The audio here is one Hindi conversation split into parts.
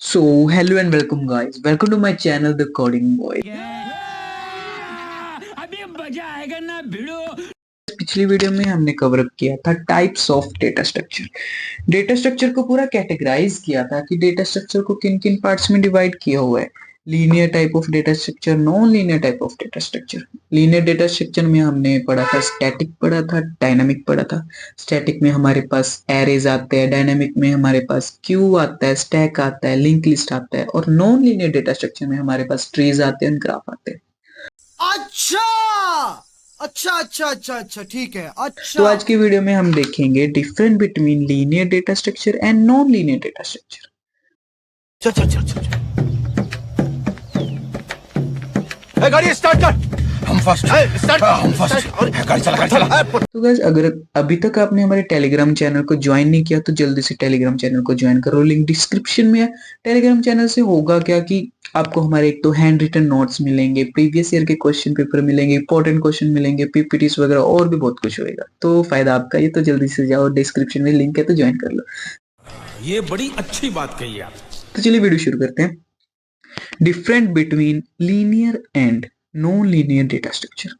So, hello and welcome guys. Welcome to my channel The Coding Boy. अभी मजा आएगा ना भिड़ो। पिछली वीडियो में हमने कवर अप किया था types of data structure. Data structure को पूरा कैटेगराइज किया था कि डेटा स्ट्रक्चर को किन किन पार्ट्स में डिवाइड किया हुआ है। Linear type of data structure, non linear type of data structure. Linear data structure में हमने पढ़ा था स्टैटिक, पढ़ा था डायनामिक, पढ़ा था। स्टैटिक में हमारे पास एरेज आते हैं, डायनामिक में हमारे पास क्यू आता है, स्टैक आता है, लिंक लिस्ट आता है, और नॉन लीनियर डेटा स्ट्रक्चर में हमारे पास ट्रीज आते हैं, ग्राफ आते हैं। अच्छा ठीक है। अच्छा तो आज की वीडियो में हम देखेंगे difference between linear data structure and non linear data structure. चल गाड़ी स्टार्ट कर। हम फर्स्ट गाड़ी चला। तो गाइस, अगर अभी तक आपने हमारे टेलीग्राम चैनल को ज्वाइन नहीं किया तो जल्दी से टेलीग्राम चैनल को ज्वाइन करो, लिंक डिस्क्रिप्शन में है। टेलीग्राम चैनल से होगा क्या कि आपको हमारे एक तो हैंड रिटन नोट्स मिलेंगे, प्रीवियस ईयर के क्वेश्चन पेपर मिलेंगे, इंपॉर्टेंट क्वेश्चन मिलेंगे, पीपीटीज वगैरह और भी बहुत कुछ होएगा। तो फायदा आपका ये, तो जल्दी से जाओ, डिस्क्रिप्शन में लिंक है तो ज्वाइन कर लो। ये बड़ी अच्छी बात कही आप। तो चलिए वीडियो शुरू करते हैं। Different between linear and non-linear data structure.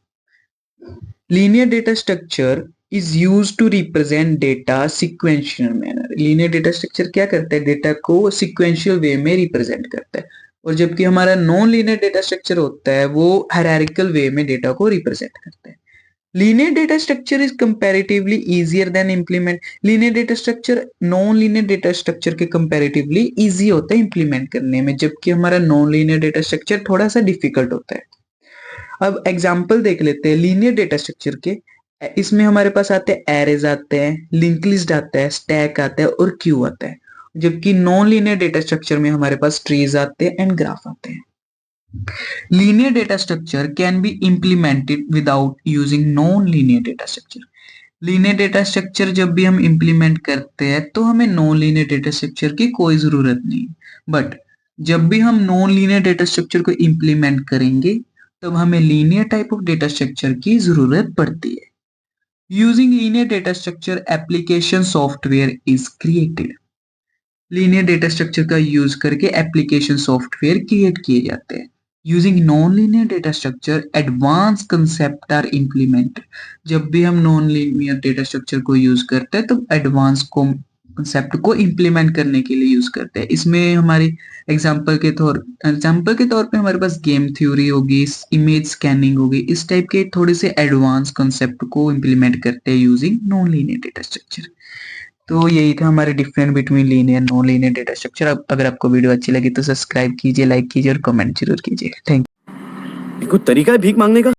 Linear data structure is used to represent data sequential manner. Linear data structure क्या करता है? डेटा को sequential way में represent करता है, और जबकि हमारा non-linear data structure होता है वो hierarchical way में डेटा को represent करता है। Linear data structure is comparatively easier than implement. Linear data structure non-linear data structure के comparatively easy होता है implement करने में, जबकि हमारा non-linear data structure थोड़ा सा difficult होता है। अब एग्जाम्पल देख लेते हैं लीनियर डेटा स्ट्रक्चर के। इसमें हमारे पास आते हैं एरेज आते हैं, लिंक लिस्ट आता है, स्टैक आता है और क्यू आता है। जबकि नॉन लीनियर डेटा स्ट्रक्चर में हमारे पास ट्रीज आते हैं एंड ग्राफ आते हैं। Linear data structure can be implemented without using non linear data structure. Linear data structure जब भी हम इम्प्लीमेंट करते हैं तो हमें नॉन लीनियर डेटा स्ट्रक्चर की कोई जरूरत नहीं, बट जब भी हम नॉन लीनियर डेटा स्ट्रक्चर को इम्प्लीमेंट करेंगे तब हमें linear type of data structure की जरूरत पड़ती है। Using linear data structure application software is created. Linear data structure का यूज करके एप्लीकेशन सॉफ्टवेयर क्रिएट किए जाते हैं। Using non linear data structure advance concept are implemented. जब भी हम नॉन लीनियर डेटा स्ट्रक्चर को यूज करते हैं तो एडवांस कंसेप्ट को इम्प्लीमेंट करने के लिए यूज करते हैं। इसमें हमारी एग्जाम्पल के तौर पे हमारे पास गेम थ्योरी होगी, इमेज स्कैनिंग होगी, इस टाइप के थोड़े से एडवांस कंसेप्ट को इम्प्लीमेंट करते हैं using non linear data structure. तो यही था हमारे difference between linear non linear data structure. अगर आपको वीडियो अच्छी लगी तो सब्सक्राइब कीजिए, लाइक कीजिए और कमेंट जरूर कीजिए। Thank you. कोई तरीका है भीख मांगने का?